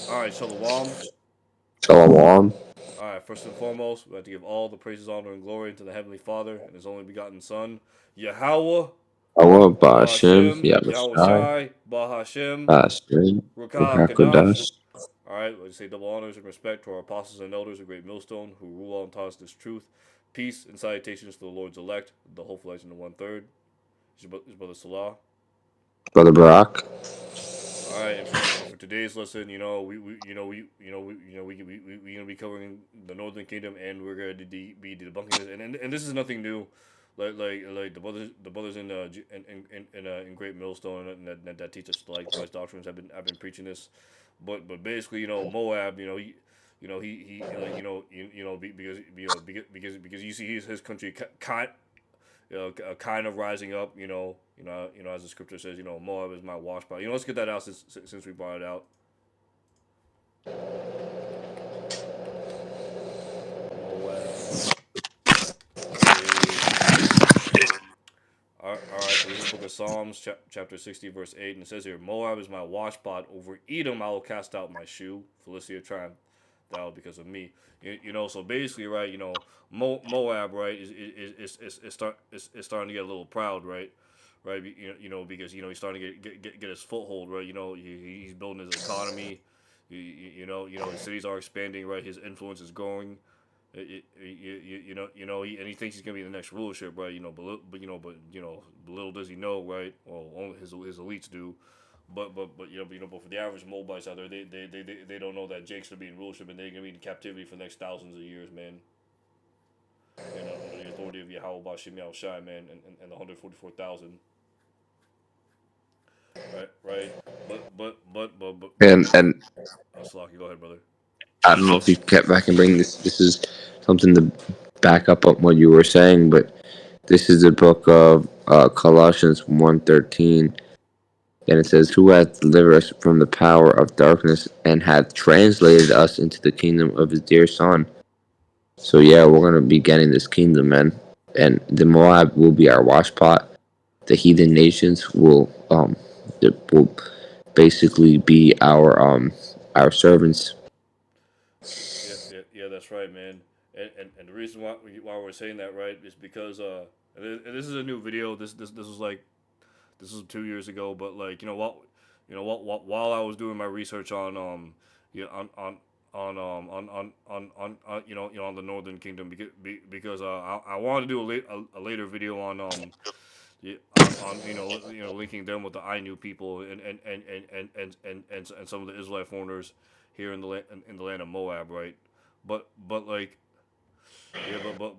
All right, Shalom. Shalom. All right, first and foremost, we have to give all the praises, honor, and glory to the Heavenly Father and His only begotten Son, Yahweh, Awa Bashim, Bahashem, Yahweh Yahushai, Shai, Bahashem, Bashim, Rukah Kadash. Ruhakodash. All right, let's say double honors and respect to our apostles and elders, a great millstone, who rule and taught us this truth. Peace and salutations to the Lord's elect, the hopeful lights in the 1/3. His brother Salah. Brother Barak. All right, and for today's lesson, we're gonna be covering the Northern Kingdom, and we're gonna be debunking this, and this is nothing new, like the brothers in Great Millstone that teach us like wise doctrines. I've been preaching this, but basically, Moab, because you see his country kind of rising up. As the scripture says, Moab is my wash pot. Let's get that out since we brought it out. Moab is all right. So this is the book of Psalms, chapter 60, verse 8, and it says here, "Moab is my wash pot. Over Edom I will cast out my shoe. Philistia triumph thou because of me." So basically, right, Moab, right, is starting to get a little proud, right, right, because he's starting to get his foothold, right. He's building his economy. His cities are expanding, right. His influence is growing. And he thinks he's gonna be the next rulership, right? But little does he know, right? Well, only his elites do. But for the average Moabites out there, they don't know that Jake's gonna be in rulership and they're gonna be in captivity for the next thousands of years, man. Under the authority of Yahweh Bashim Yahweh Shai, man, and the 144,000, right, right. And Slocky, go ahead, brother. I don't know if you kept back and bring this. This is something to back up on what you were saying, but this is the book of Colossians 1:13, and it says, "Who hath delivered us from the power of darkness and hath translated us into the kingdom of his dear Son." So yeah, we're gonna be getting this kingdom, man, and the Moab will be our washpot. The heathen nations will basically be our servants. Yeah, yeah, yeah, that's right, man. And the reason why we're saying that, right, is because and this is a new video. This was like this was 2 years ago, but like while I was doing my research on yeah on the Northern Kingdom, because I wanted to do a later video on yeah, on linking them with the Ainu people and some of the Israelite foreigners here in the land of Moab, right? But like yeah, but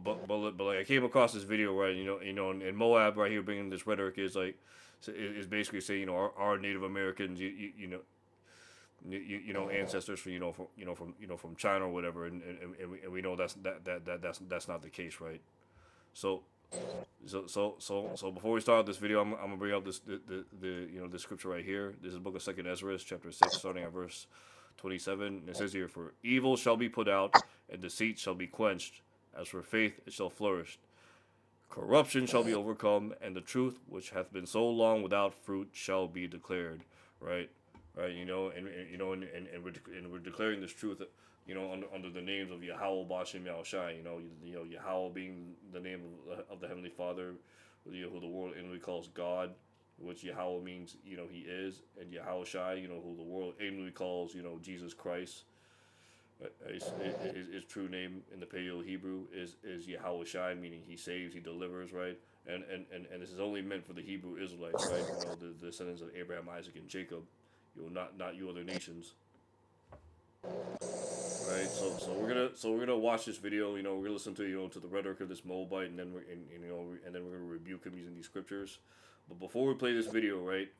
like I came across this video, right? In Moab right here, bringing this rhetoric is like is basically saying our Native Americans, ancestors from from China or whatever, and we know that's not the case, right? So so before we start this video, I'm gonna bring up the scripture right here. This is the book of Second Esdras, chapter 6, starting at verse 27. And it says here, "For evil shall be put out, and deceit shall be quenched. As for faith, it shall flourish. Corruption shall be overcome, and the truth, which hath been so long without fruit, shall be declared." Right, right. And we're declaring this truth. Under the names of Yahweh Bashem Yahushai. Yahweh being the name of the Heavenly Father, who the world inwardly calls God, which Yahweh means He is, and Yahweh Shai, who the world inwardly calls Jesus Christ. His true name in the Paleo Hebrew is Yahweh Shai, meaning He saves, He delivers, right? And this is only meant for the Hebrew Israelites, right? The descendants of Abraham, Isaac, and Jacob. Not you other nations, right? So we're gonna watch this video. We're gonna listen to to the rhetoric of this Moabite, and then we're gonna rebuke him using these scriptures. But before we play this video, right,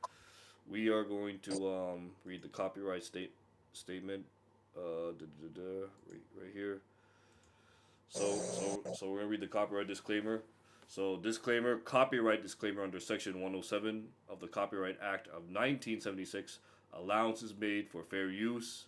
we are going to read the copyright statement. Right here. So we're gonna read the copyright disclaimer. So disclaimer, copyright disclaimer under Section 107 of the Copyright Act of 1976. Allowances made for fair use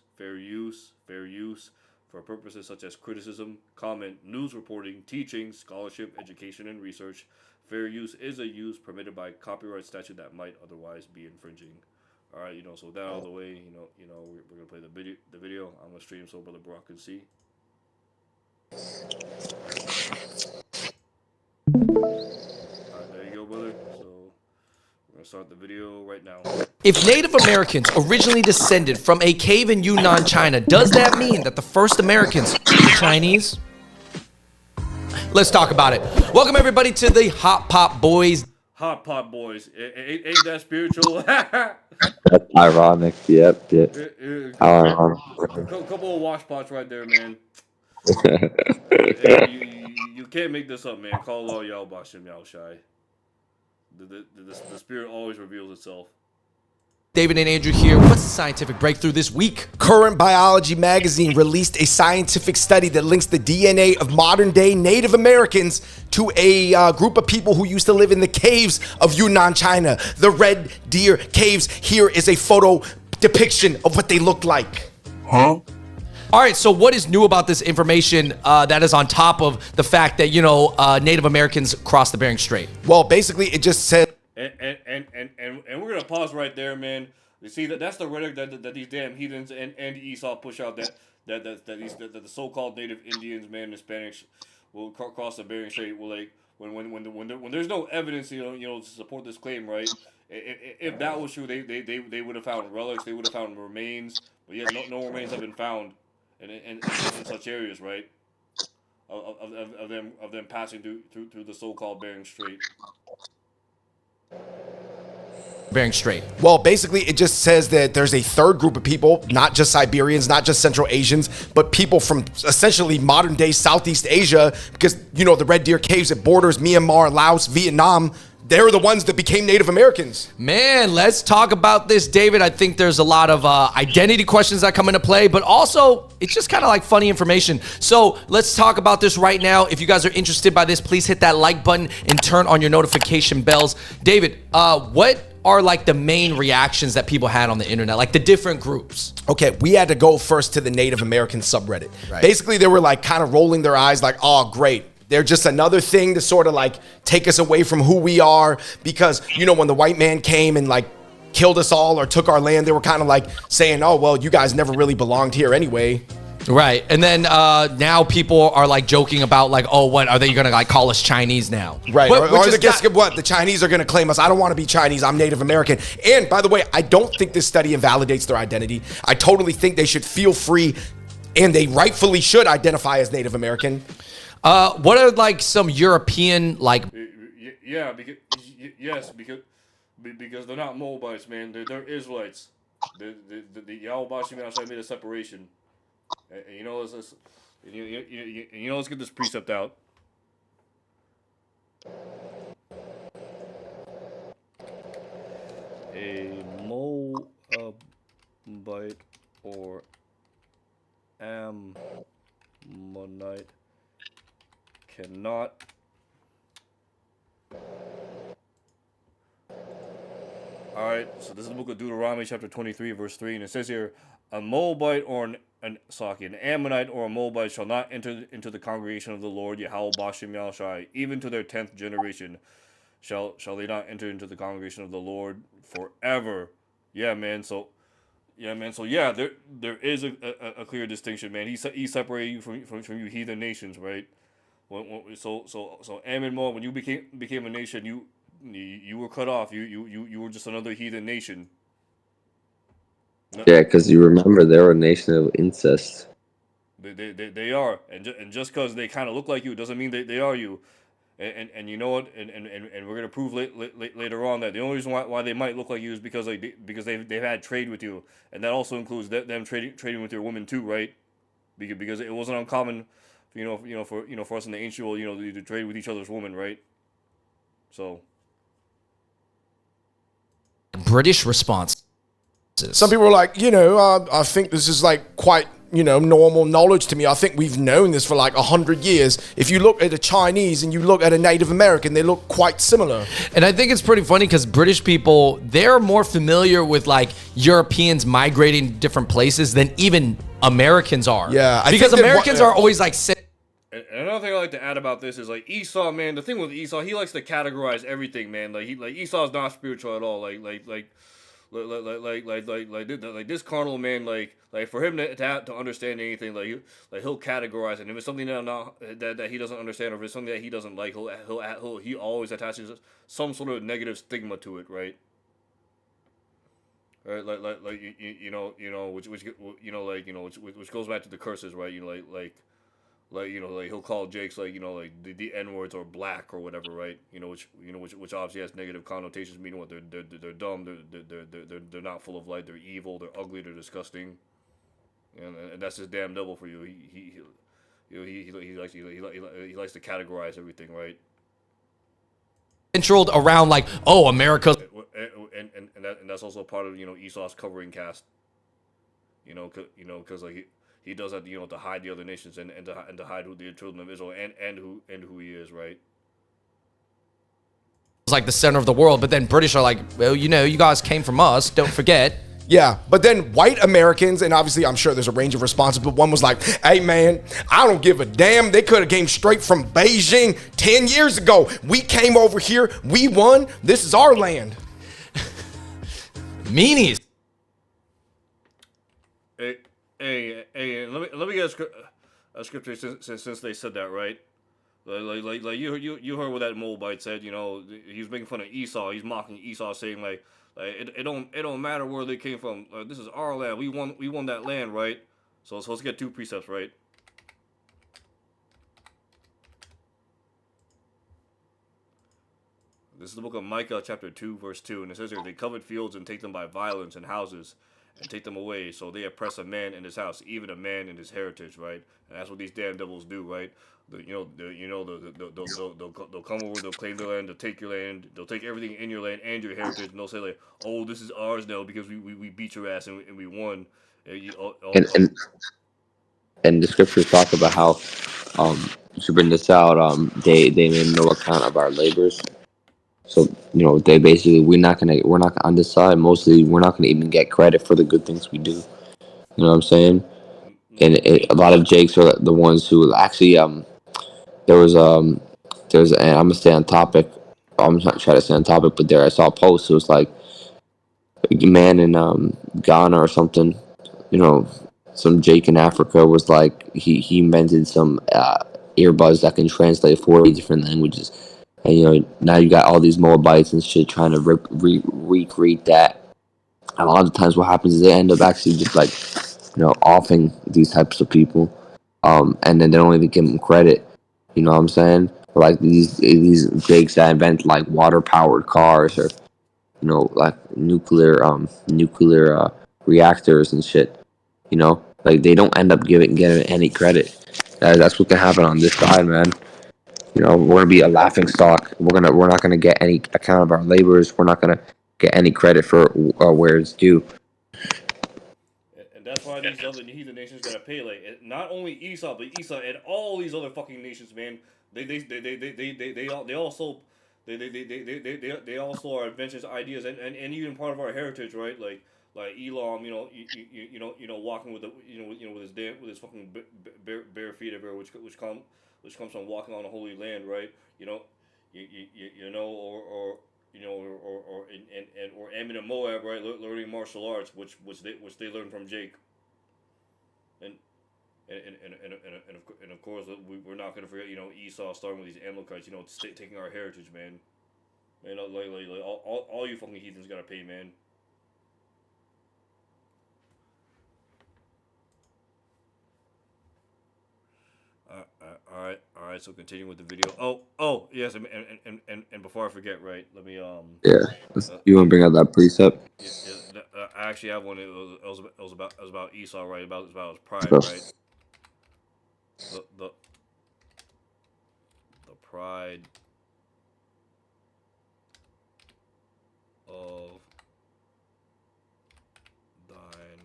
for purposes such as criticism, comment, news reporting, teaching, scholarship, education, and research. Fair use is a use permitted by copyright statute that might otherwise be infringing. All right, so with that out of the way, we're gonna play the video. I'm gonna stream so Brother Brock can see. All right, there you go, brother. So we're gonna start the video right now. If Native Americans originally descended from a cave in Yunnan, China, does that mean that the first Americans were Chinese? Let's talk about it. Welcome everybody to the Hot Pot Boys. Hot Pot Boys, ain't that spiritual? That's ironic. Yep. How ironic. Couple of wash pots right there, man. Hey, you can't make this up, man. Call all y'all Bashim Yao Shai. The spirit always reveals itself. David and Andrew here. What's the scientific breakthrough this week? Current Biology magazine released a scientific study that links the DNA of modern-day Native Americans to a group of people who used to live in the caves of Yunnan, China. The Red Deer Caves. Here is a photo depiction of what they looked like. All right, so what is new about this information that is on top of the fact that, Native Americans crossed the Bering Strait? Well, basically, it just said... And we're gonna pause right there, man. You see that's the rhetoric that these damn heathens and Esau push out, that the so-called native Indians, man, Hispanics will cross the Bering Strait. Will, like, when there's no evidence, to support this claim, right? If that was true, they would have found relics, they would have found remains, but yet no remains have been found in such areas, right? Of them passing through the so-called Bering Strait. Bering Strait. Well, basically, it just says that there's a third group of people, not just Siberians, not just Central Asians, but people from essentially modern-day Southeast Asia, because, the Red Deer Caves, it borders Myanmar, Laos, Vietnam. They're the ones that became Native Americans. Man, let's talk about this, David. I think there's a lot of identity questions that come into play, but also it's just kind of like funny information. So let's talk about this right now. If you guys are interested by this, please hit that like button and turn on your notification bells. David, what are like the main reactions that people had on the internet, like the different groups? Okay, we had to go first to the Native American subreddit. Right. Basically, they were like kind of rolling their eyes like, oh, great. They're just another thing to sort of like take us away from who we are, because, when the white man came and like killed us all or took our land, they were kind of like saying, oh, well, you guys never really belonged here anyway. Right. And then now people are like joking about like, oh, what are they going to like call us Chinese now? Right. What The Chinese are going to claim us. I don't want to be Chinese. I'm Native American. And by the way, I don't think this study invalidates their identity. I totally think they should feel free, and they rightfully should identify as Native American. What are like some European like? Yeah, because they're not Moabites, man. They're Israelites. The Yahweh outside made a separation. And, let's get this precept out. A Moabite or Ammonite cannot Alright, so this is the book of Deuteronomy chapter 23 verse 3, and it says here, a Moabite or an Ammonite or a Moabite shall not enter into the congregation of the Lord Yahweh Bashim Yahshai, even to their 10th generation shall they not enter into the congregation of the Lord forever. Yeah, man, so there is a clear distinction, man. He separated you from you heathen nations, right? So Ammon, Moab, when you became a nation, you were cut off. You were just another heathen nation. Yeah, because you remember they were a nation of incest. They are, and just because they kind of look like you doesn't mean they are you. And you know what? And we're gonna prove later on that the only reason why they might look like you is because they've had trade with you, and that also includes them trading with your women too, right? Because it wasn't uncommon, for us in the ancient world, to trade with each other's women, right? So. British response. Some people are like, I think this is like quite, normal knowledge to me. I think we've known this for like 100 years. If you look at a Chinese and you look at a Native American, they look quite similar. And I think it's pretty funny because British people, they're more familiar with like Europeans migrating to different places than even Americans are. Yeah. Because Americans are always like... And another thing I like to add about this is like Esau, man. The thing with Esau, he likes to categorize everything, man. Like Esau's not spiritual at all. like this carnal man, like for him to understand anything, like he'll categorize it. And if it's something that he doesn't understand, or if it's something that he doesn't like, he always attaches some sort of negative stigma to it, right? Right, like which goes back to the curses, right? Like he'll call Jake's like the N words or black or whatever, right? Which obviously has negative connotations, meaning what they're dumb, they're not full of light, they're evil, they're ugly, they're disgusting, and that's just damn devil for you. He likes to categorize everything, right? Central around like, oh, America. And that's also part of Esau's covering cast. Because like he does that to hide the other nations and to hide who the children of Israel and who he is, right? It's like the center of the world, but then British are like, well, you guys came from us, don't forget. Yeah, but then white Americans, and obviously I'm sure there's a range of responses, but one was like, hey man, I don't give a damn. They could have came straight from Beijing 10 years ago. We came over here, we won, this is our land. Meanies. Hey, let me get a scripture since they said that, right? Like you heard what that Moabite said. He's making fun of Esau. He's mocking Esau, saying like it don't matter where they came from. This is our land. We won that land, right? So let's get two precepts, right? This is the book of Micah, chapter 2, verse 2, and it says here, they covet fields and take them by violence, and houses, and take them away. So they oppress a man in his house, even a man in his heritage, right? And that's what these damn devils do, right? They'll come over, they'll claim their land, they'll take your land, they'll take everything in your land and your heritage, and they'll say like, oh, this is ours now because we beat your ass and we won. And the scriptures talk about how to bring this out, they made no account of our labors. So they basically we're not on this side. Mostly, we're not gonna even get credit for the good things we do. You know what I'm saying? And a lot of Jakes are the ones who actually and I'm gonna stay on topic. I'm not trying to stay on topic, but there I saw a post. It was like a man in Ghana or something. Some Jake in Africa was like he invented some earbuds that can translate 40 different languages. And now you got all these Moabites and shit trying to recreate that. And a lot of times, what happens is they end up actually just like offing these types of people, and then they don't even give them credit. You know what I'm saying? Like these Jakes that invent like water powered cars or like nuclear reactors and shit. Like they don't end up getting any credit. That's what can happen on this side, man. We're gonna be a laughing stock. We're not gonna get any account of our labors. We're not gonna get any credit for where it's due. And that's why these other heathen nations gotta pay. Like not only Esau, but Esau and all these other fucking nations, man. They also are adventures, ideas, and even part of our heritage, right? Like Elam, walking with with his fucking bare feet everywhere, which comes from walking on the holy land, right? Or Ammon and Moab, right? Learning martial arts, which they learned from Jake. And of course we're not gonna forget Esau starting with these Amalekites, taking our heritage, man. All you fucking heathens gotta pay, man. All right. So continuing with the video. Oh, yes, and before I forget, right? Let me Yeah, you want to bring out that precept? I actually have one. It was about Esau, right? About his pride, Go. right? The pride of thine.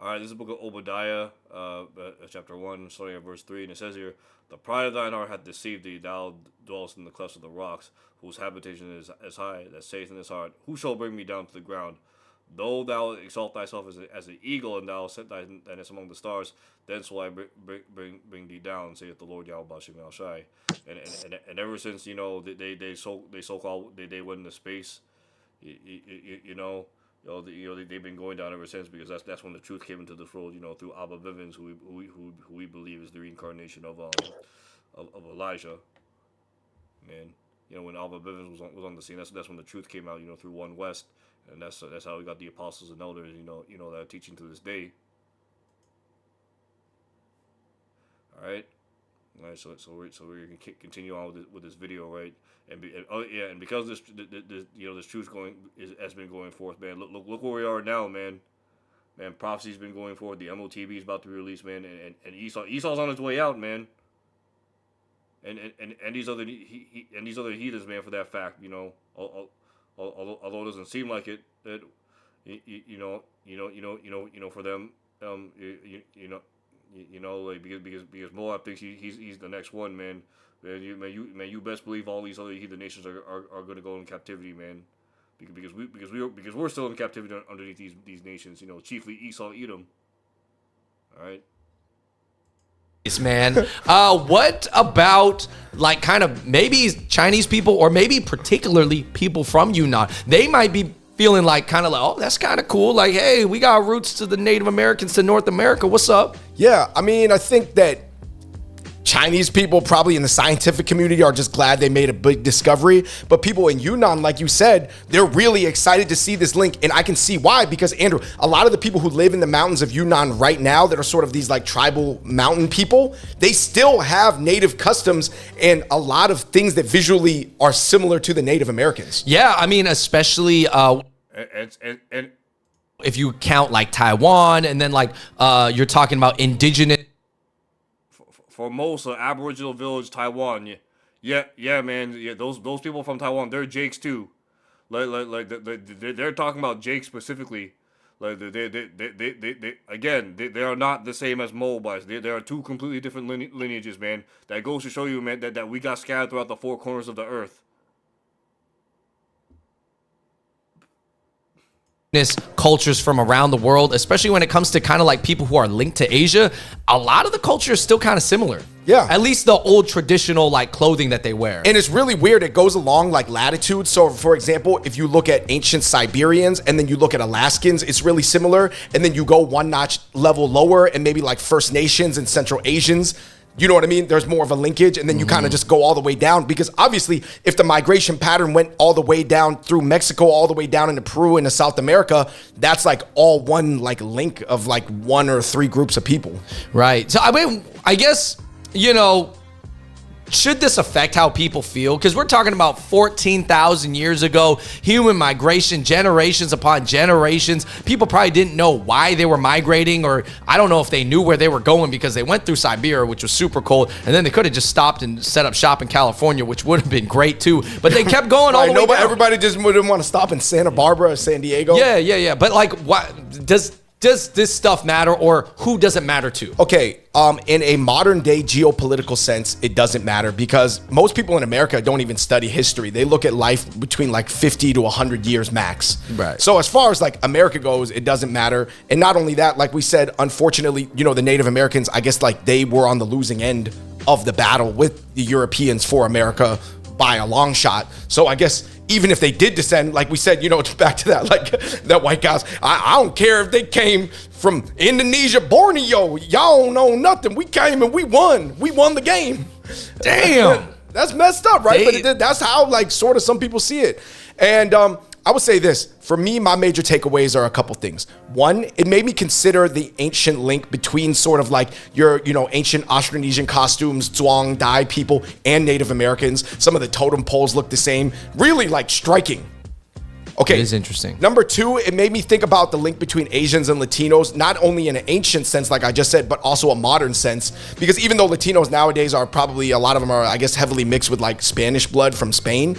All right, this is the book of Obadiah, chapter 1, starting at verse 3, and it says here, the pride of thine heart hath deceived thee, thou dwellest in the clefts of the rocks, whose habitation is high, that saith in his heart, who shall bring me down to the ground? Though thou exalt thyself as an eagle, and thou set thynesses among the stars, thence will I bring thee down, saith the Lord Yahweh Bashem El Shai. And ever since, you know, they so-called they went into space, they've been going down ever since, because that's when the truth came into this world, you know, through Abba Bivens, who we believe is the reincarnation of Elijah, man. You know, when Abba Bivens was on the scene, that's when the truth came out, you know, through One West. And that's how we got the apostles and elders, you know that are teaching to this day. All right, so we're gonna continue on with this video, right? And because this truth has been going forth, man. Look where we are now, man. Man, prophecy's been going forth. The MOTB is about to be released, man. And Esau's on his way out, man. And these other heathens, man, for that fact, you know. Although it doesn't seem like it, that for them, like because Moab thinks he's the next one, man. You best believe all these other heathen nations are going to go in captivity, man. Because we're still in captivity underneath these nations, you know, chiefly Esau, Edom. All right. Man, what about like kind of maybe Chinese people, or maybe particularly people from Yunnan? They might be feeling like kind of like, oh, that's kind of cool. Like, hey, we got roots to the Native Americans to North America. What's up? Yeah, I mean, I think that Chinese people probably in the scientific community are just glad they made a big discovery. But people in Yunnan, like you said, they're really excited to see this link. And I can see why, because Andrew, a lot of the people who live in the mountains of Yunnan right now that are sort of these like tribal mountain people, they still have native customs and a lot of things that visually are similar to the Native Americans. Yeah, I mean, especially if you count like Taiwan, and then like you're talking about indigenous. Formosa, Aboriginal village, Taiwan. Yeah, man. Yeah, those people from Taiwan, they're Jakes too. Like they're talking about Jakes specifically. Like they are not the same as Moabites. They are two completely different lineages, man. That goes to show you, man, that we got scattered throughout the four corners of the earth. Cultures from around the world, especially when it comes to kind of like people who are linked to Asia, a lot of the culture is still kind of similar. Yeah. At least the old traditional like clothing that they wear. And it's really weird. It goes along like latitude. So for example, if you look at ancient Siberians and then you look at Alaskans, it's really similar. And then you go one notch level lower and maybe like First Nations and Central Asians. You know what I mean? There's more of a linkage, and then you kind of just go all the way down, because obviously if the migration pattern went all the way down through Mexico, all the way down into Peru, into South America, that's like all one like link of like one or three groups of people. Right. So I mean, I guess, you know, should this affect how people feel? Because we're talking about 14,000 years ago, human migration, generations upon generations. People probably didn't know why they were migrating, or I don't know if they knew where they were going, because they went through Siberia, which was super cold, and then they could have just stopped and set up shop in California, which would have been great too. But they kept going all the way down. Everybody just wouldn't want to stop in Santa Barbara or San Diego. Yeah. But like, what does this stuff matter, or who does it matter to? Okay, in a modern day geopolitical sense, it doesn't matter, because most people in America don't even study history. They look at life between like 50 to 100 years max. Right. So as far as like America goes, it doesn't matter. And not only that, like we said, unfortunately, you know, the Native Americans, I guess like they were on the losing end of the battle with the Europeans for America by a long shot. So I guess even if they did descend, like we said, you know, back to that, like that white guys, I don't care if they came from Indonesia, Borneo, y'all don't know nothing. We came and we won the game. Damn. That's messed up, right? But that's how like sort of some people see it. And I would say this, for me, my major takeaways are a couple things. One, it made me consider the ancient link between sort of like your, you know, ancient Austronesian costumes, Zhuang, Dai people, and Native Americans. Some of the totem poles look the same. Really like striking. Okay. It is interesting. Number two, it made me think about the link between Asians and Latinos, not only in an ancient sense, like I just said, but also a modern sense. Because even though Latinos nowadays are probably, a lot of them are, I guess, heavily mixed with like Spanish blood from Spain,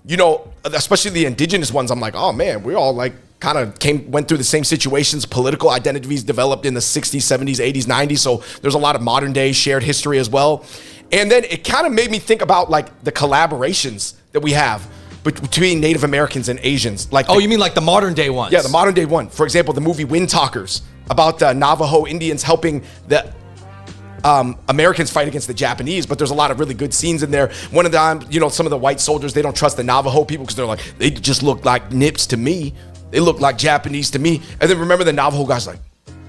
you know, especially the indigenous ones, I'm like, oh man, we all like kind of went through the same situations. Political identities developed in the 60s, 70s, 80s, 90s. So there's a lot of modern day shared history as well. And then it kind of made me think about like the collaborations that we have between Native Americans and Asians. Like, Oh, you mean like the modern day ones? yeah, the modern day one. For example, the movie Wind Talkers about the Navajo Indians helping the Americans fight against the Japanese, but there's a lot of really good scenes in there. One of them, some of the white soldiers, they don't trust the Navajo people because they're like, they just look like nips to me. They look like Japanese to me. And then remember the Navajo guy's like,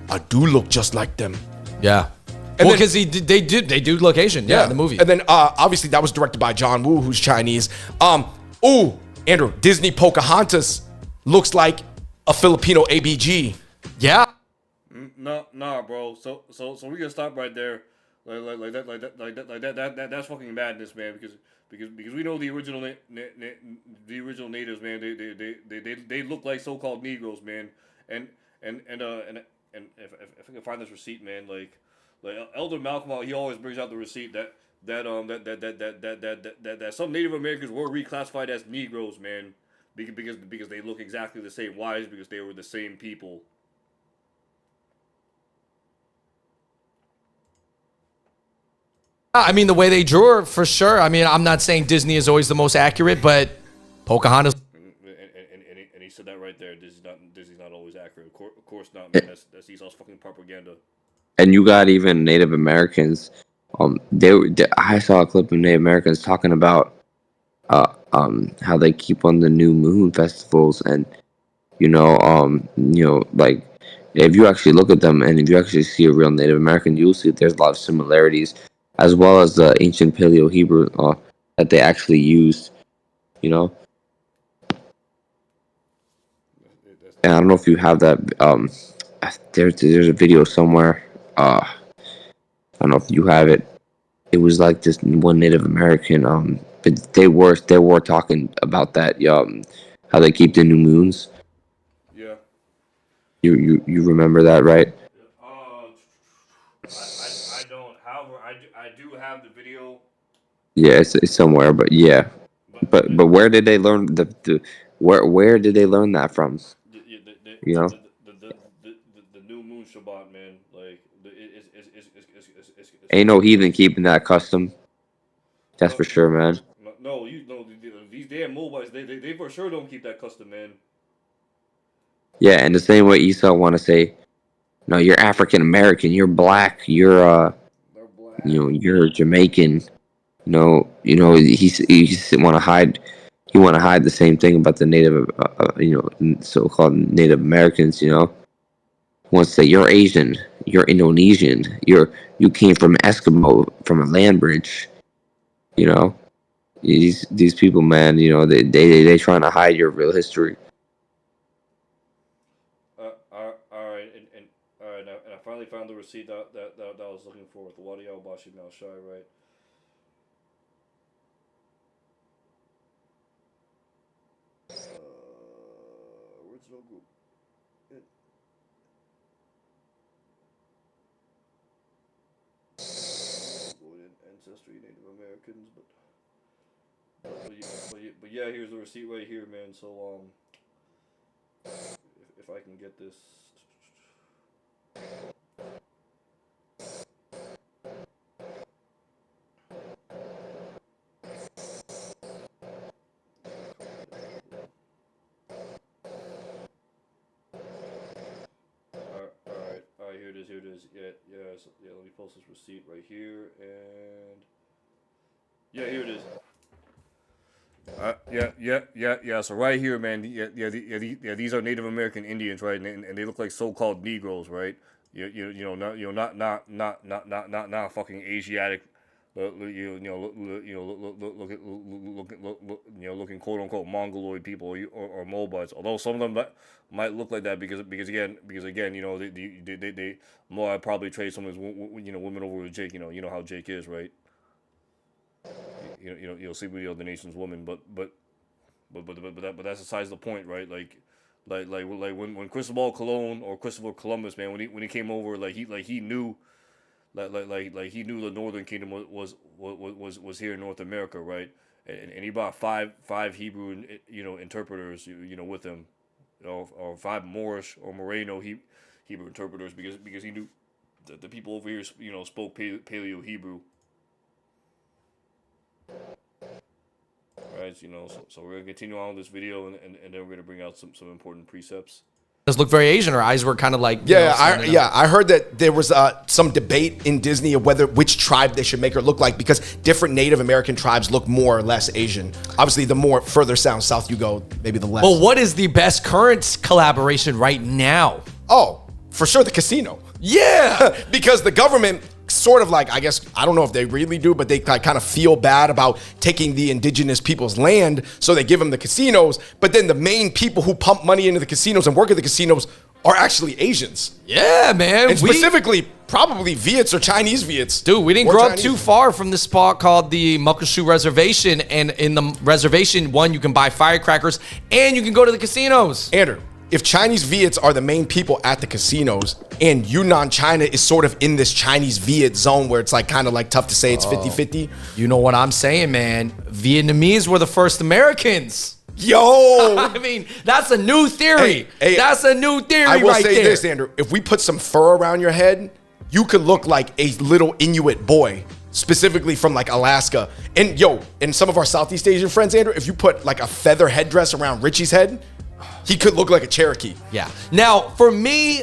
I do look just like them. Yeah. And Well, then- because they do location. Yeah, the movie. And then obviously that was directed by John Woo, who's Chinese. Andrew, Disney Pocahontas looks like a Filipino ABG. Yeah. Nah, bro. So we gonna stop right there. That's fucking madness, man. Because we know the original natives, man. They look like so-called Negroes, man. And if I can find this receipt, man, like Elder Malcolm, he always brings out the receipt that some Native Americans were reclassified as Negroes, man, because they look exactly the same. Why? Is because they were the same people. I mean, the way they drew her, for sure. I mean, I'm not saying Disney is always the most accurate, but Pocahontas. And he said that right there. Disney's not always accurate. Of course not, man. That's Esau's fucking propaganda. And you got even Native Americans. I saw a clip of Native Americans talking about how they keep on the new moon festivals, and like if you actually look at them and if you actually see a real Native American, you'll see there's a lot of similarities, as well as the ancient Paleo Hebrew that they actually used. And I don't know if you have that. There's a video somewhere. I don't know if you have it. It was like this one Native American. But they were talking about that. How they keep the new moons. Yeah. You remember that, right? I don't. However, I do have the video. Yeah, it's somewhere. But yeah, but where did they learn where did they learn that from? The new moon Shabbat, man. Like Ain't no heathen keeping that custom. That's for sure, man. No, these damn Moabites, they for sure don't keep that custom, man. Yeah, and the same way Esau want to say, no, you're African American, you're black, you're They're black. you're Jamaican. He want to hide. He want to hide the same thing about the native, so-called Native Americans. He wants to say you're Asian, you're Indonesian, you came from Eskimo, from a land bridge. These people, man. They trying to hide your real history. All right, and all right, and I finally found the receipt that I was looking for with the Wadi Al Bashi Mal Shai, right? Original group. Ancestry, Native Americans, but yeah, here's the receipt right here, man. So if I can get this. All right, here it is. Yeah, let me post this receipt right here, and yeah, here it is. Yeah. So right here, man. These are Native American Indians, right? And they look like so-called Negroes, right? Not fucking Asiatic. Looking quote unquote Mongoloid people or Moabites. Although some of them might look like that because again, they Moab probably trade some of his women over with Jake. You know how Jake is, right? You'll sleep with the other nation's woman, but that's besides the point, right? Like when Cristobal Colon or Christopher Columbus, man, when he came over, he knew. He knew the Northern Kingdom was here in North America, right? And he brought five Hebrew interpreters with him, or five Moorish or Moreno Hebrew interpreters because he knew that the people over here spoke Paleo Hebrew. right? So we're gonna continue on with this video, and then we're gonna bring out some important precepts. Does look very Asian. Her eyes were kind of like, you know, standing up. I heard that there was some debate in Disney of which tribe they should make her look like, because different Native American tribes look more or less Asian. Obviously, the more further south you go, maybe the less. Well, what is the best current collaboration right now? Oh, for sure, the casino. Yeah. Because the government sort of like, I guess, I don't know if they really do, but they kind of feel bad about taking the indigenous people's land, so they give them the casinos. But then the main people who pump money into the casinos and work at the casinos are actually Asians. Yeah, man. And specifically, probably Viets or Chinese Viets. Dude, we didn't grow up too far from this spot called the Muckleshoot Reservation. And in the reservation, you can buy firecrackers and you can go to the casinos. Andrew, if Chinese Viets are the main people at the casinos and Yunnan, China is sort of in this Chinese Viet zone where it's like kind of like tough to say it's 50-50. You know what I'm saying, man. Vietnamese were the first Americans. Yo! I mean, that's a new theory. Hey, that's a new theory I will right say there. this, Andrew. If we put some fur around your head, you could look like a little Inuit boy, specifically from like Alaska. And and some of our Southeast Asian friends, Andrew, if you put like a feather headdress around Richie's head, he could look like a Cherokee. Yeah. Now, for me,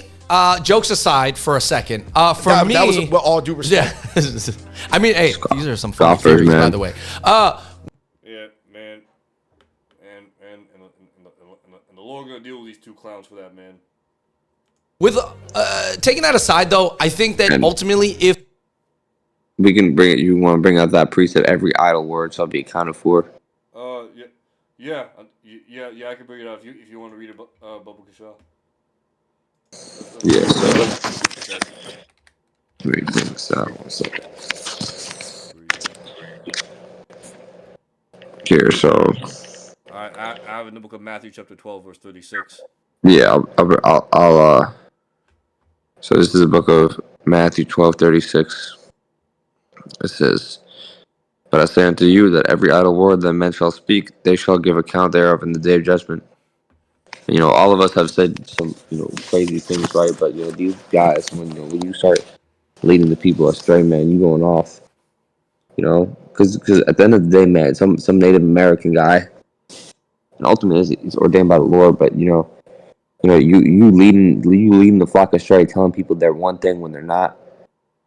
jokes aside for a second, me... That was with all due respect. Yeah. I mean, hey, these are some funny theories, by the way. Yeah, man. And the Lord gonna deal with these two clowns for that, man. With taking that aside, though, I think that ultimately, if we can bring it, you want to bring out that precept, every idle word shall be accounted for. Yeah, I can bring it out if you want to read it, Bubba Kashaw. Yeah, so let me bring this out 1 second. Here, so I have in the book of Matthew, chapter 12, verse 36. yeah, I'll so this is the book of Matthew 12:36. It says, "But I say unto you that every idle word that men shall speak, they shall give account thereof in the day of judgment." And, all of us have said some, crazy things, right? But these guys, when you start leading the people astray, man, you going off. Because at the end of the day, man, some Native American guy, and ultimately he's ordained by the Lord, but you leading the flock astray, telling people they're one thing when they're not.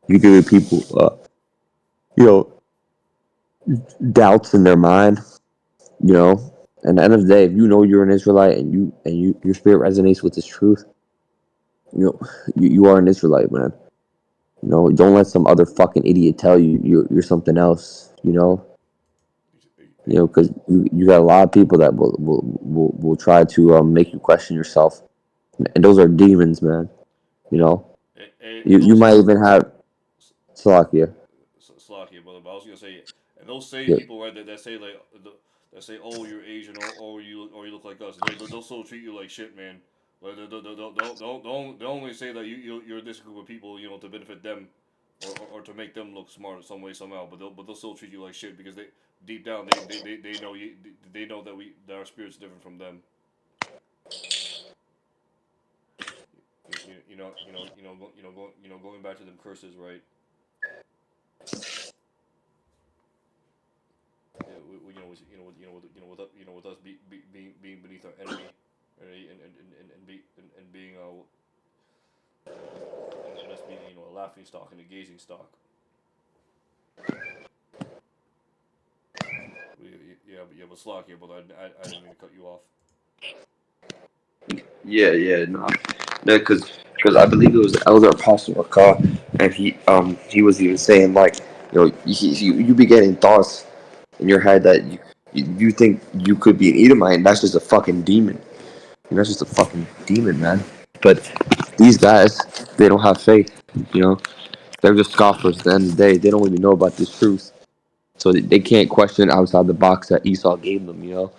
You give people, doubts in their mind, And at the end of the day, if you know you're an Israelite and your spirit resonates with this truth, you are an Israelite, man. Don't let some other fucking idiot tell you you're something else. Because you got a lot of people that will try to make you question yourself, and those are demons, man. You might even have Salakia. Salakia, brother. But I was gonna say, and those same people, right, that say like that say, "Oh, you're Asian," or you look like us. They'll still treat you like shit, man. Like, they only say that you're this group of people, to benefit them, or to make them look smart in some way somehow. But they'll still treat you like shit because they deep down they know they know that our spirit's different from them. Going back to them curses, right? With us being beneath our enemy, and being and us being a laughing stock and a gazing stock. But Slack here, but I didn't mean to cut you off. Yeah, no, because I believe it was the elder apostle Makah, and he was even saying like, you be getting thoughts in your head that you think you could be an Edomite, and that's just a fucking demon. That's just a fucking demon, man. But these guys, they don't have faith. They're just scoffers. At the end of the day, they don't even know about this truth, so they can't question outside the box that Esau gave them. No.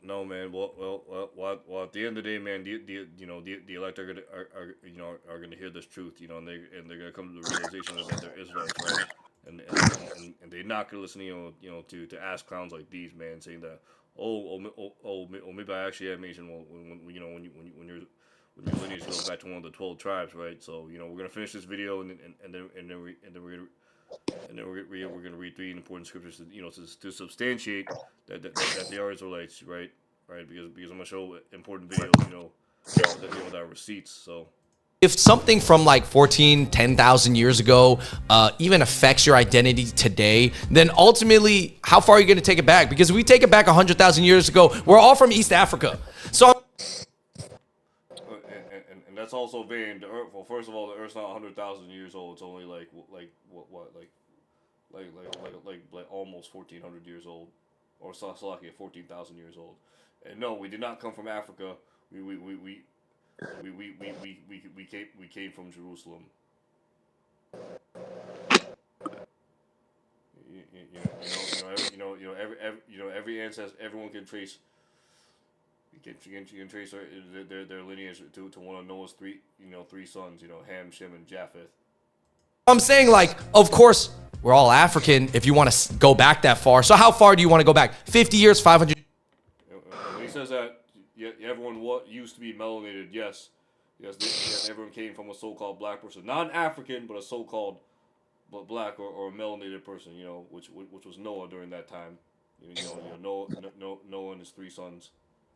No, man. Well. At the end of the day, man, the elect are gonna hear this truth, and they're gonna come to the realization that they're Israelites, right? And they're not gonna listen, to ass clowns like these, man, saying that, maybe I actually am Asian. Well, your lineage goes back to one of the 12 tribes, right? So we're gonna finish this video and then we're gonna read 3 important scriptures to substantiate that they are Israelites, right? Right, because I'm gonna show important videos, with our receipts. So if something from like 10,000 years ago even affects your identity today, then ultimately, how far are you going to take it back? Because if we take it back 100,000 years ago, we're all from East Africa. So and that's also vain. The Earth, well, first of all, the Earth's not 100,000 years old. It's only like almost 1,400 years old, or Salaki at 14,000 years old. And no, we did not come from Africa. We came from Jerusalem. Every ancestor, everyone can trace. You can trace their lineage to one of Noah's three sons. Ham, Shem, and Japheth. I'm saying, like, of course, we're all African if you want to go back that far. So how far do you want to go back? 50 years, 500? When he says that, everyone used to be melanated, yes, everyone came from a so-called black person, not an African, but a so-called black or a melanated person, which was Noah during that time. Noah and his 3 sons.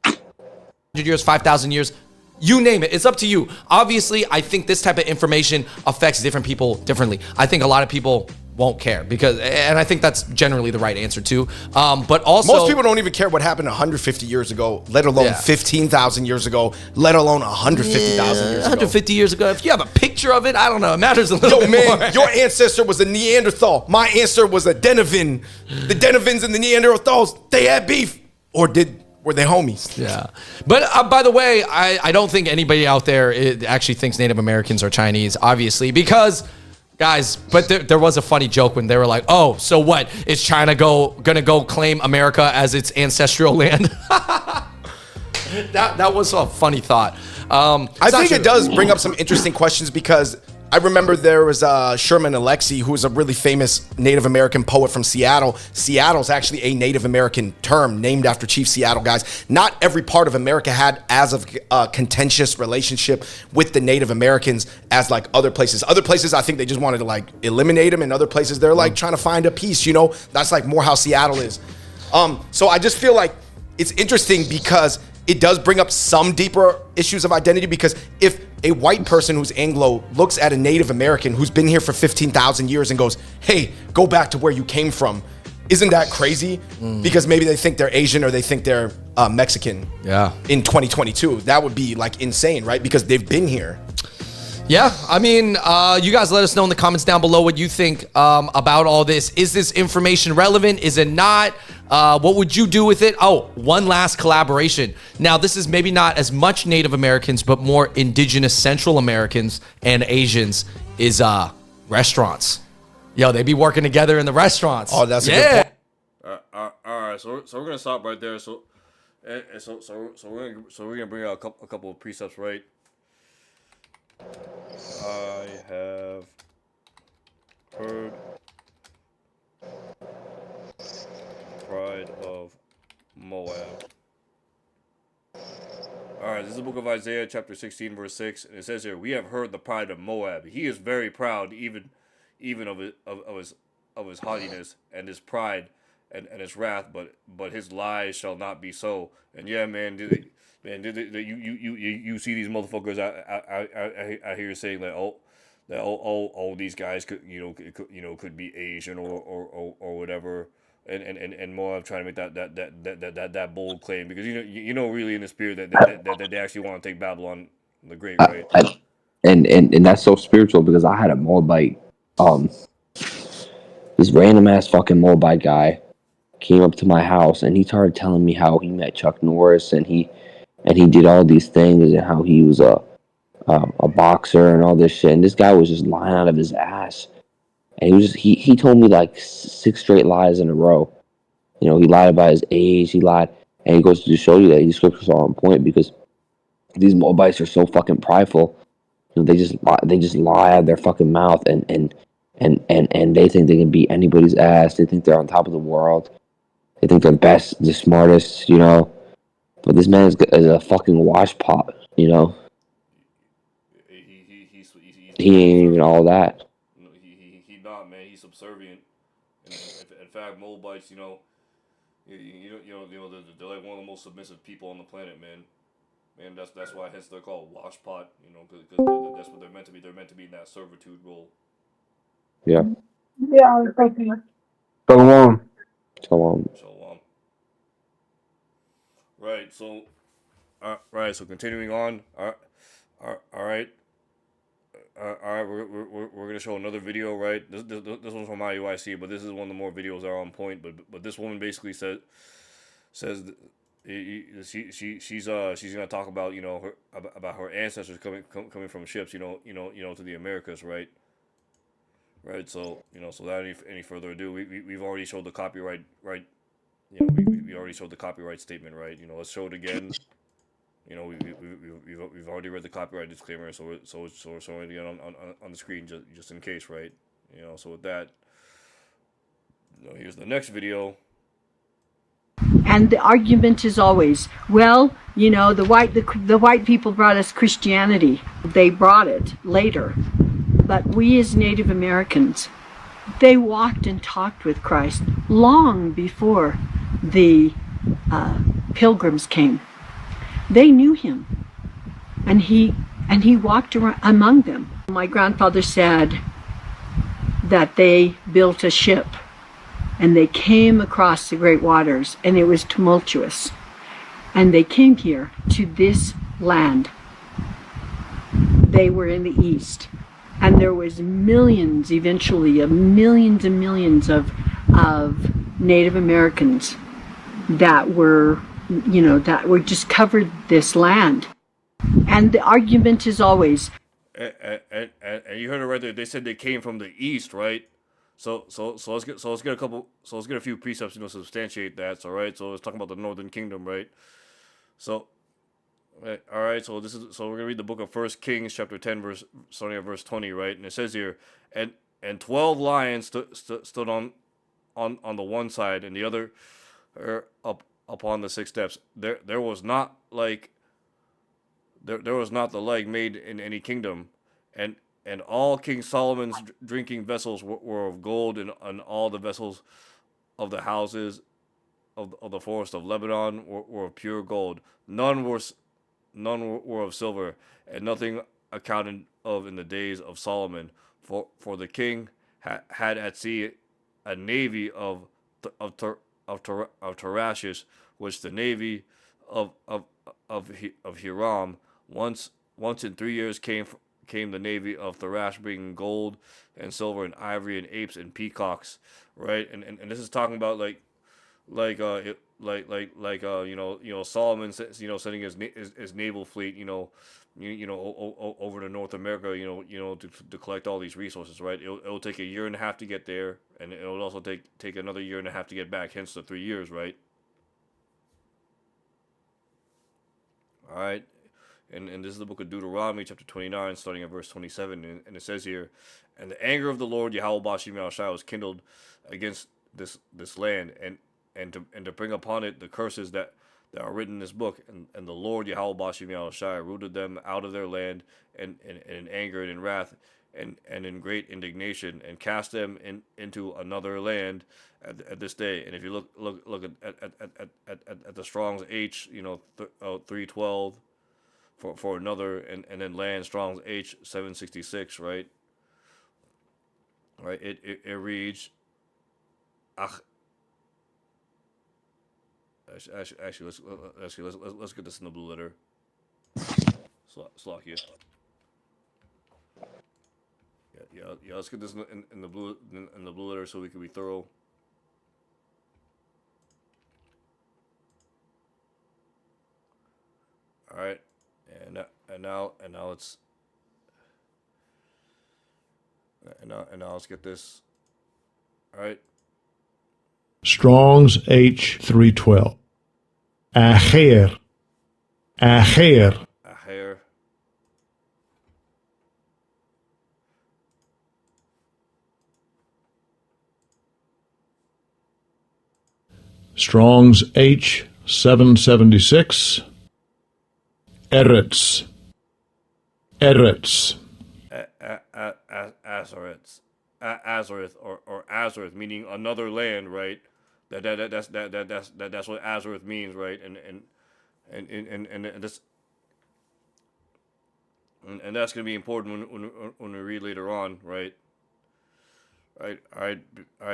100 years, 5,000 years, you name it. It's up to you. Obviously, I think this type of information affects different people differently. I think a lot of people won't care and I think that's generally the right answer too. But also, most people don't even care what happened 150 years ago, let alone 15,000 years ago, let alone 150,000 years ago. 150 years ago. If you have a picture of it, I don't know. It matters a little bit man, more. Your ancestor was a Neanderthal. My ancestor was a Denivan. The Denivans and the Neanderthals, they had beef, or were they homies? Yeah. But by the way, I don't think anybody out there actually thinks Native Americans are Chinese, obviously, because, guys, but there was a funny joke when they were like, oh, so what? Is China gonna go claim America as its ancestral land? That was a funny thought. I think it does bring up some interesting questions because I remember there was Sherman Alexie, who was a really famous Native American poet from Seattle. Seattle's actually a Native American term named after Chief Seattle, guys. Not every part of America had as of a contentious relationship with the Native Americans as like other places. Other places, I think they just wanted to like eliminate them. In other places, they're like trying to find a peace, That's like more how Seattle is. So I just feel like it's interesting because it does bring up some deeper issues of identity, because if a white person who's Anglo looks at a Native American who's been here for 15,000 years and goes, hey, go back to where you came from, isn't that crazy? Because maybe they think they're Asian or they think they're Mexican. Yeah. In 2022, that would be like insane, right? Because they've been here. Yeah, I mean, you guys let us know in the comments down below what you think about all this. Is this information relevant? Is it not? What would you do with it? Oh, one last collaboration. Now, this is maybe not as much Native Americans, but more indigenous Central Americans and Asians is restaurants. Yo, they be working together in the restaurants. Oh, that's a good point. All right, so we're gonna stop right there. So we're gonna bring out a couple of precepts, right? I have heard pride of Moab. Alright, this is the book of Isaiah, chapter 16, verse 6, and it says here, we have heard the pride of Moab. He is very proud, even of his haughtiness and his pride and his wrath, but his lies shall not be so. And yeah, man, you see these motherfuckers out here saying that these guys could be Asian or whatever, and Moab trying to make that bold claim, because really in the spirit that they actually want to take Babylon the Great, right? And that's so spiritual, because I had a Moabite, this random ass fucking Moabite guy came up to my house and he started telling me how he met Chuck Norris and he did all these things and how he was a boxer and all this shit. And this guy was just lying out of his ass. And he told me like 6 straight lies in a row. He lied about his age. He lied, and he goes to show you that these scriptures are on point, because these Moabites are so fucking prideful. They just lie out of their fucking mouth, and they think they can beat anybody's ass. They think they're on top of the world. They think they're the best, the smartest, But this man is a fucking washpot, he ain't even all that. You know, he not, man. He's subservient. And in fact, Moabites, they're like one of the most submissive people on the planet, man. Man, that's why hence they're called washpot. Because that's what they're meant to be. They're meant to be in that servitude role. Yeah. Yeah, thank you. Shalom. Shalom. So right. So right. So continuing on. All right. All right. We're gonna show another video, right? This one's from IUIC, but this is one of the more videos that are on point. But this woman basically says she's gonna talk about about her ancestors coming from ships to the Americas, right? Right. So so without any further ado, we've already showed the copyright, right? We already showed the copyright statement, right? Let's show it again. We've already read the copyright disclaimer, so we're showing it again on the screen just in case, right? So with that, here's the next video. And the argument is always, well, the white people brought us Christianity. They brought it later. But we as Native Americans, they walked and talked with Christ long before the pilgrims came. They knew him, and he walked around among them. My grandfather said that they built a ship and they came across the great waters, and it was tumultuous. And they came here to this land. They were in the east, and there was millions eventually of millions and millions of Native Americans that were just covered this land. And the argument is always, and you heard it right there. They said they came from the east, right? So let's get a few precepts to substantiate that. So right, so let's talk about the Northern Kingdom, right? So, right, all right. So we're gonna read the book of 1 Kings, chapter 10, starting at verse 20, right? And it says here, and 12 lions stood on the one side, and the other up upon the 6 steps. There was not like the like made in any kingdom, and all King Solomon's drinking vessels were of gold, and all the vessels of the houses of the forest of Lebanon were of pure gold. None were of silver, and nothing accounted of in the days of Solomon. For the king had at sea a navy of Tarashish, which the navy of Hiram once in 3 years came the navy of Tharash, bringing gold and silver and ivory and apes and peacocks, right? And this is talking about Solomon sending his naval fleet over to North America to collect all these resources, right? It'll take a year and a half to get there, and it'll also take another year and a half to get back, hence the 3 years, right? All right. And this is the book of Deuteronomy, chapter 29, starting at verse 27. And it says here, and the anger of the Lord Yahweh Bashim Yahushua was kindled against this land, and to bring upon it the curses that are written in this book. And the Lord Yahweh Bashim Yahushua rooted them out of their land and in anger and in wrath and in great indignation, and cast them into another land at this day. And if you look at the Strong's H, 312. For another, and then land Strong's H 766, right? Right. It reads, actually let's get this in the blue letter. Slovakia. Yeah. Let's get this in the blue letter so we can be thorough. All right. And now let's get this. All right. Strong's H 312. Acher. Strong's H 776. Eretz. Azareth or Azareth, meaning another land, right? That's what Azareth means, right? And this and that's gonna be important when we read later on, right? All right.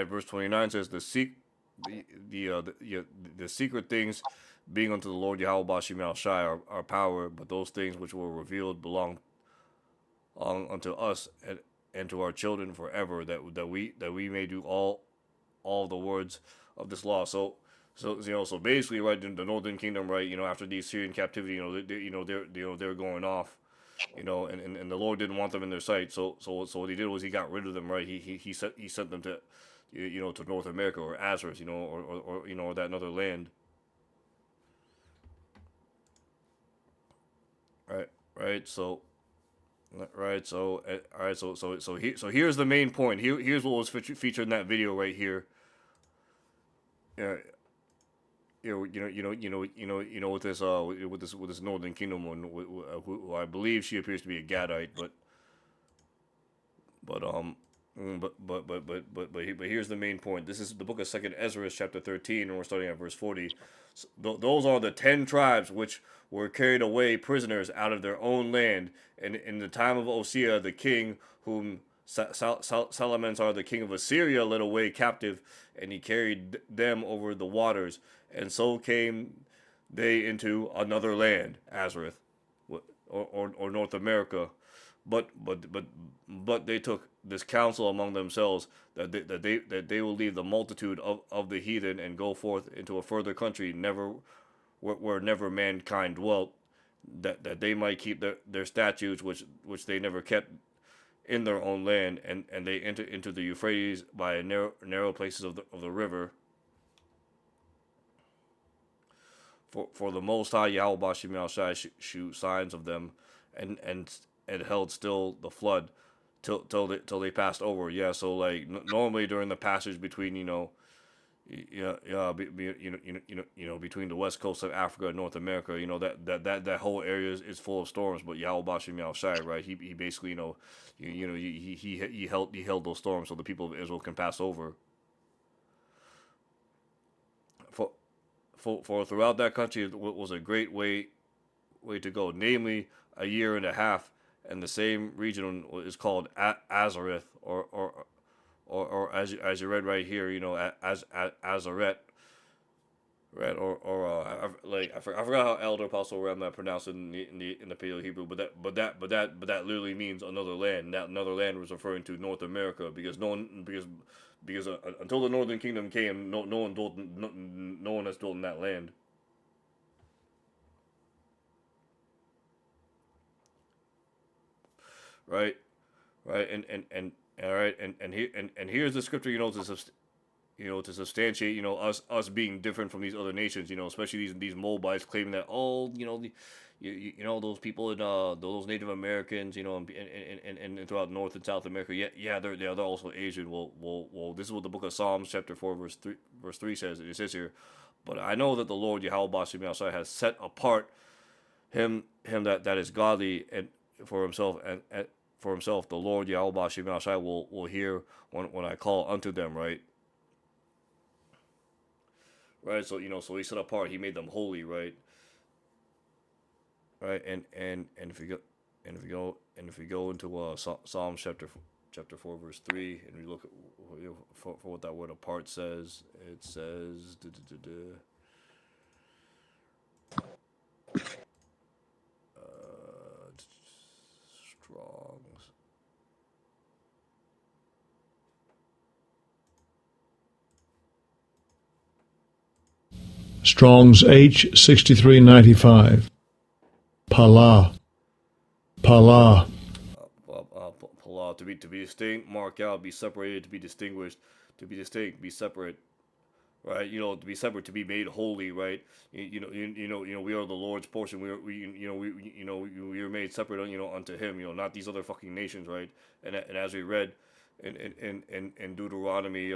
Verse 29 says the secret things being unto the Lord Yahweh Bashim Al Shai our power, but those things which were revealed belong unto us and to our children forever, that we may do all the words of this law. So basically, right, the northern kingdom, right, after the Assyrian captivity, they're going off, and the Lord didn't want them in their sight. So what he did was he got rid of them, right? He sent them to, to North America or Azareth, or that another land. Right, right. So, right. So, all right. So here's the main point. Here's what was featured in that video right here. Yeah. With this Northern Kingdom one, who I believe she appears to be a Gadite, but here's the main point. This is the book of Second Esdras, chapter 13, and we're starting at verse 40. So those are the 10 tribes which were carried away prisoners out of their own land, and in the time of Osea the king, whom Salmanasar the king of Assyria led away captive, and he carried them over the waters, and so came they into another land, Azareth, or North America. But they took this counsel among themselves that they will leave the multitude of the heathen and go forth into a further country, where never mankind dwelt, that they might keep their statutes which they never kept in their own land, and they enter into the Euphrates by narrow places of the river. For the Most High Yahweh Bashim Al Shai shew signs of them, and held still the flood till they passed over. Yeah, so like normally during the passage between between the west coast of Africa and North America, that whole area is full of storms. But Yahweh Bashim Al Shai, right? He basically he held those storms so the people of Israel can pass over. For throughout that country was a great way to go, namely a year and a half, and the same region is called Arsareth, or as you read right here, as Arsareth, right? I forgot how Elder Apostle Ramla pronounced it in the Paleo Hebrew, but that literally means another land. That another land was referring to North America, because until the Northern Kingdom came, no one has dwelt in that land. Right, and all right, and here's the scripture, to substantiate, us being different from these other nations, especially these Moabites claiming that those people in those Native Americans, and throughout North and South America, they're also Asian. Well, this is what the book of Psalms chapter 4 verse 3 says. It says here, but I know that the Lord Yahweh Bashim Al Shai has set apart him that is godly, and for himself, and for himself the Lord Yahweh Bashim Al Shai will hear when I call unto them. Right. Right. So so he set apart. He made them holy. Right. Right. And if we go into Psalms chapter 4 verse 3, and we look at for what that word apart says, it says Strong's. Strong's H6395. Pala. Palah, to be distinct, mark out, be separated, to be distinguished, to be distinct, be separate, right? To be separate, to be made holy, right? We are the Lord's portion. We are made separate, unto Him, not these other fucking nations, right? And as we read in Deuteronomy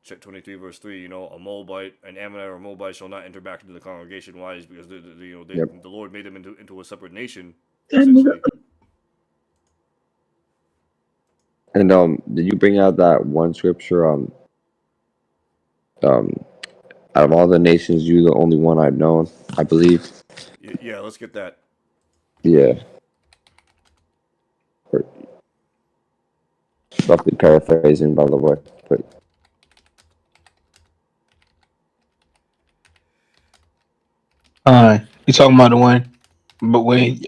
23 verse 3, a Moabite, an Ammonite or a Moabite shall not enter back into the congregation. Why? Is because the Lord made them into a separate nation, essentially. And did you bring out that one scripture? Um, out of all the nations, you the only one I've known. I believe. Yeah, let's get that. Yeah. Roughly paraphrasing, by the way. But You talking about the one, but when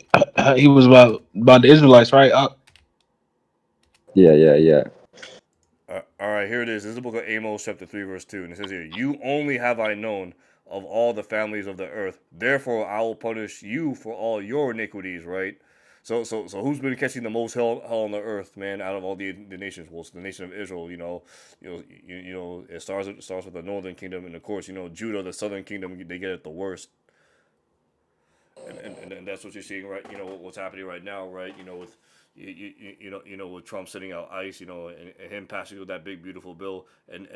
he was about the Israelites, right? yeah. All right, here it is. This is the book of Amos, chapter 3, verse 2. And it says here, "You only have I known of all the families of the earth. Therefore, I will punish you for all your iniquities," right? So who's been catching the most hell on the earth, man, out of all the nations? Well, it's the nation of Israel, it starts with the northern kingdom, and of course, Judah, the southern kingdom, they get it the worst. And that's what you're seeing, right? What's happening right now, right? With with Trump sitting out ICE, and him passing with that big beautiful bill, and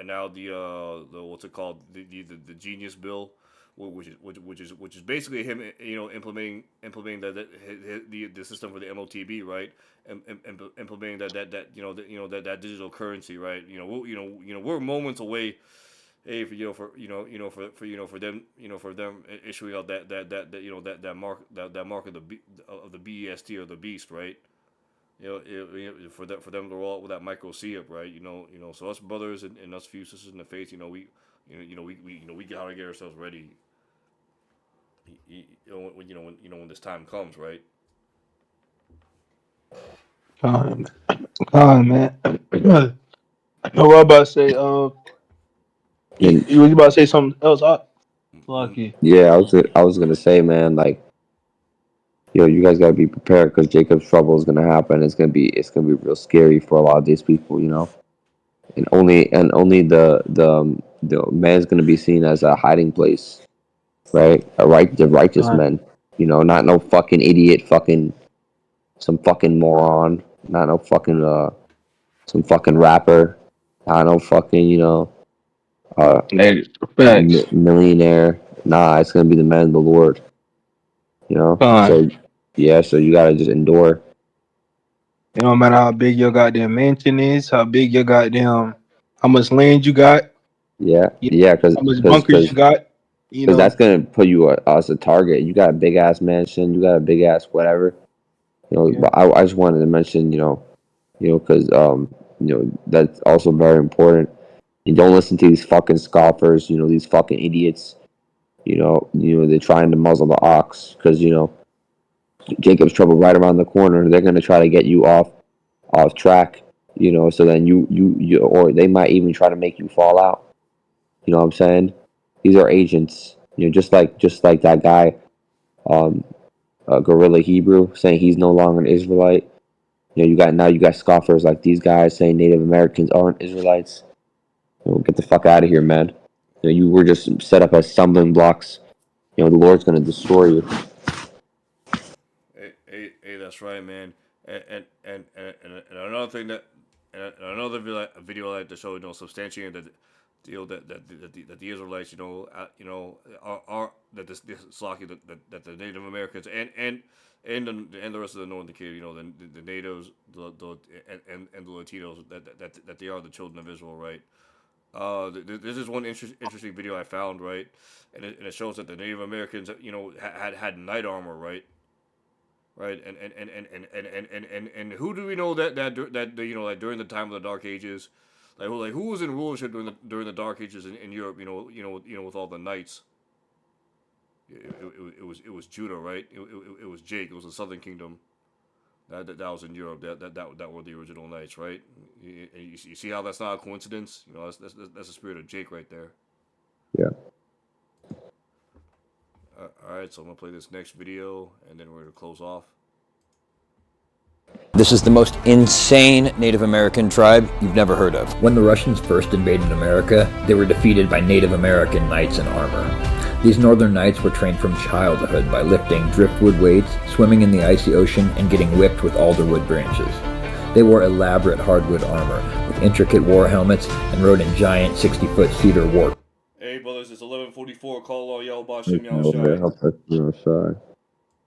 now the what's it called, the genius bill, which is basically him, implementing the system for the MOTB, right? And implementing that digital currency, right? We're moments away. Hey, for them issuing out that mark of the BEST or the beast, right? For them to roll out with that micro CIP, right? So us brothers and us few sisters in the faith, we gotta get ourselves ready. When this time comes, right? Man. No, what I about to say? And You was about to say something else? Lucky. yeah, I was gonna say, man, like, you guys gotta be prepared because Jacob's trouble is gonna happen. It's gonna be real scary for a lot of these people, And only the man's gonna be seen as a hiding place, right? The righteous men, not no fucking idiot, some fucking moron, not no fucking some fucking rapper, not no fucking Hey, facts. millionaire. Nah, it's gonna be the man of the Lord. Fine. So yeah, so you gotta just endure. It don't matter how big your goddamn mansion is, how big your goddamn, how much land you got, Yeah, you yeah, how much bunkers you got. because that's gonna put you as a target. You got a big ass mansion, you got a big ass whatever. Yeah. But I just wanted to mention, because that's also very important. You don't listen to these fucking scoffers, these fucking idiots. They're trying to muzzle the ox because Jacob's trouble right around the corner. They're gonna try to get you off track. So then you or they might even try to make you fall out. You know what I'm saying? These are agents. Just like that guy, Gorilla Hebrew, saying he's no longer an Israelite. You got scoffers like these guys saying Native Americans aren't Israelites. Get the fuck out of here, man. You were just set up as stumbling blocks. The Lord's gonna destroy you. Hey, that's right, man. And another thing and another video I like to show, substantiating that that the Israelites, are that this Slaki that the Native Americans and the rest of the northern kingdom, the natives, and the Latinos, that they are the children of Israel, right? This is one interesting video I found, right, and it shows that the Native Americans, had night armor, right. Right, and who do we know that like during the time of the Dark Ages, who was in rulership during the Dark Ages in Europe? With all the knights. It was Judah, right? It was Jake. It was the Southern Kingdom. That was in Europe. That were the original knights, right? You see how that's not a coincidence? That's the spirit of Jake right there. Yeah. All right, so I'm gonna play this next video, and then we're gonna close off. This is the most insane Native American tribe you've never heard of. When the Russians first invaded America, they were defeated by Native American knights in armor. These northern knights were trained from childhood by lifting driftwood weights, swimming in the icy ocean, and getting whipped with alderwood branches. They wore elaborate hardwood armor with intricate war helmets and rode in giant 60-foot cedar war. Hey brothers, it's 11:44. Call all y'all, Bashim, y'all shy. Shy.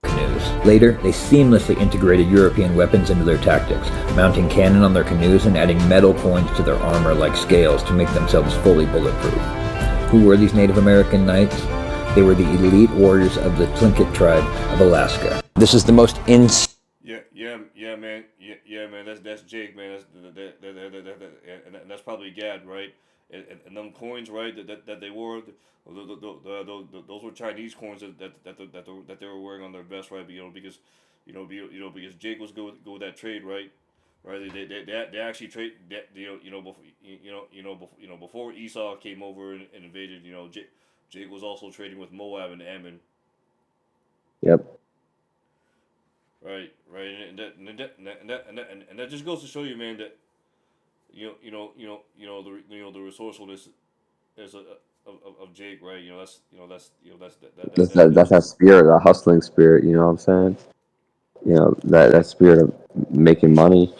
canoes. Later, they seamlessly integrated European weapons into their tactics, mounting cannon on their canoes and adding metal points to their armor like scales to make themselves fully bulletproof. Who were these Native American knights? They were the elite warriors of the Tlingit tribe of Alaska. This is the most Yeah, man. Yeah, man. That's Jake, man. And that's probably Gad, right? And them coins, right? That they wore, those were Chinese coins that they were wearing on their vest, right? Because Jake was go with that trade, right? Right? They actually trade that before Esau came over and invaded. Jake was also trading with Moab and Ammon. Yep. Right, and that just goes to show you, man, that the resourcefulness is of Jake, right? That's that spirit, that hustling spirit. You know what I'm saying? That spirit of making money.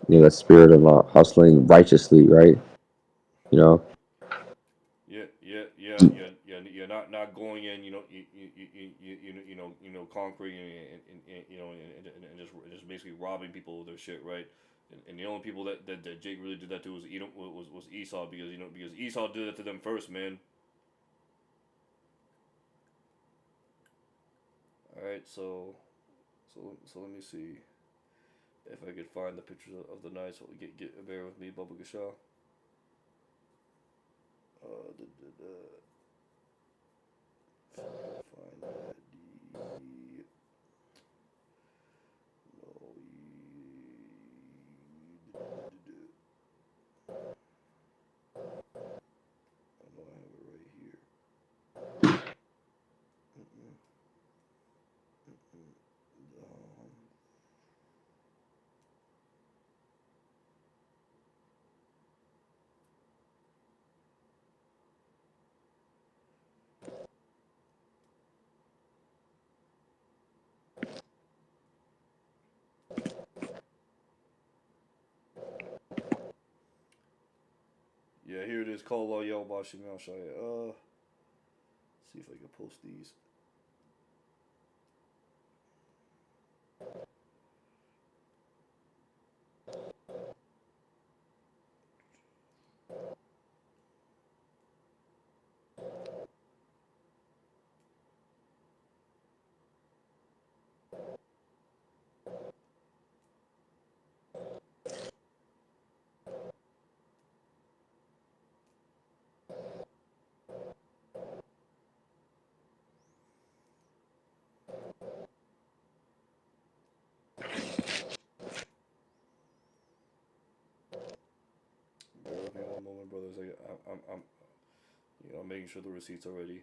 That spirit of hustling righteously, right? You know. Not going in, conquering and just basically robbing people of their shit, right? And the only people that Jake really did that to was Esau, because Esau did it to them first, man. All right, so let me see if I could find the pictures of the knights. So bear with me, Bubba Gashaw. Find that. Yeah, here it is. Call law y'all Bashim Shaya. See if I can post these. Bear with me one moment, brothers. I'm making sure the receipts are ready.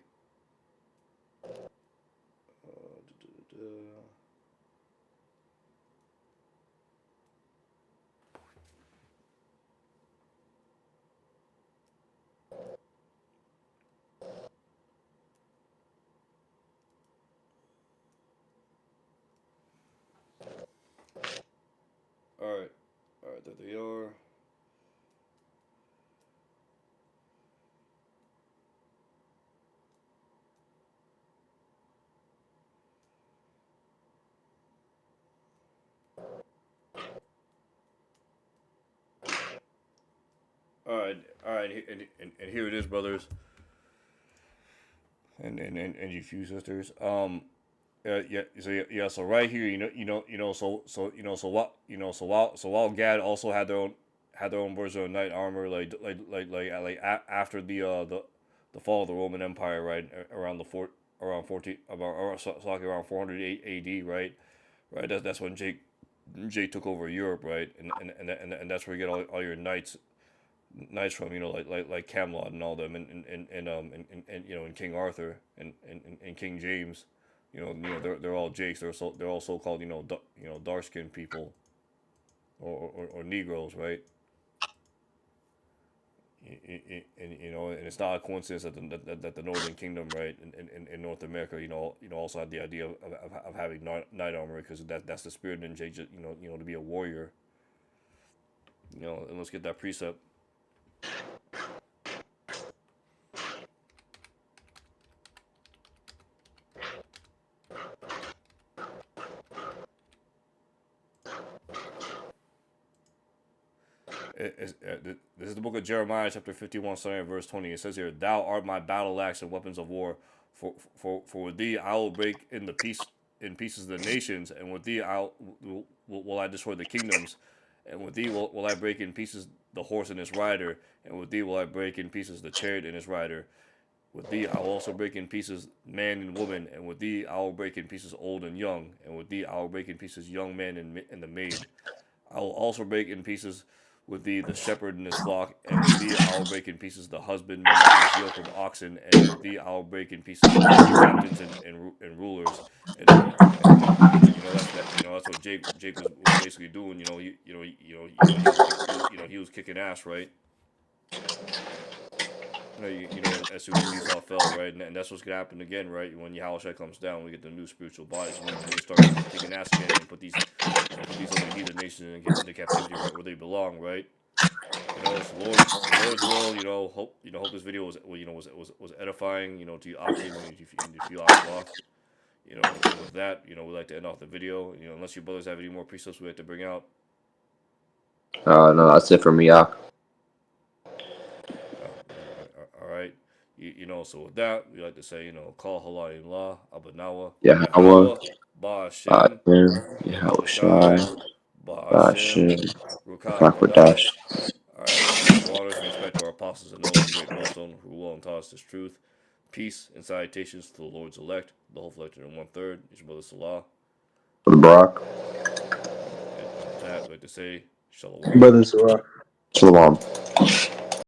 All right, there they are. All right, and here it is, brothers, and you few sisters. So right here, so while Gad also had their own version of knight armor, after the fall of the Roman Empire, right, around 14 around 400 AD, right, that's when Jake took over Europe, right, and that's where you get all your knights from, like Camelot and all them, and King Arthur and King James. They're all Jakes. They're all so-called dark-skinned people, or Negroes, right? And it's not a coincidence that the Northern Kingdom, right, in North America, also had the idea of having knight armor, because that's the spirit in Jake, to be a warrior. And let's get that precept. This is the book of Jeremiah, chapter 51, starting at verse 20. It says here, "Thou art my battle axe and weapons of war. For with thee I will break in pieces the nations, and with thee will I destroy the kingdoms, and with thee will I break in pieces the horse and his rider, and with thee will I break in pieces the chariot and his rider. With thee I will also break in pieces man and woman, and with thee I will break in pieces old and young, and with thee I will break in pieces young man and the maid. I will also break in pieces with thee the shepherd and his flock, and with thee I will break in pieces the husbandman and his yoke of oxen, and with thee I will break in pieces the captains and rulers." That's what Jake was basically doing. He was kicking ass, right? As soon as Esau fell, right, and that's what's gonna happen again, right? When Yahushua comes down, we get the new spiritual bodies. We need to start kicking ass again and put these other heathen nations into captivity, right, where they belong, right? It's the Lord's will. Hope this video was edifying. To you, Akim, and if you Ashlock. And with that, we'd like to end off the video. Unless you brothers have any more precepts we'd like to bring out. No, that's it for me, Ak. All right. So with that, we like to say, call Halal La, Abanawa, Yahweh, Ba Hashem, Ba'atim, Yahushai, Yahushai, Ba Hashem, Ba'ashem, Rukai Rakwadash. Kwadash. All right. All honors and respect to our apostles and nobles, the great millstone, who will and taught us this truth. Peace and salutations to the Lord's elect, the whole elected in 1/3. It's your brother Salah. For the Barak. And with that, we'd like to say, Shalom. Brother Sarah. Shalom.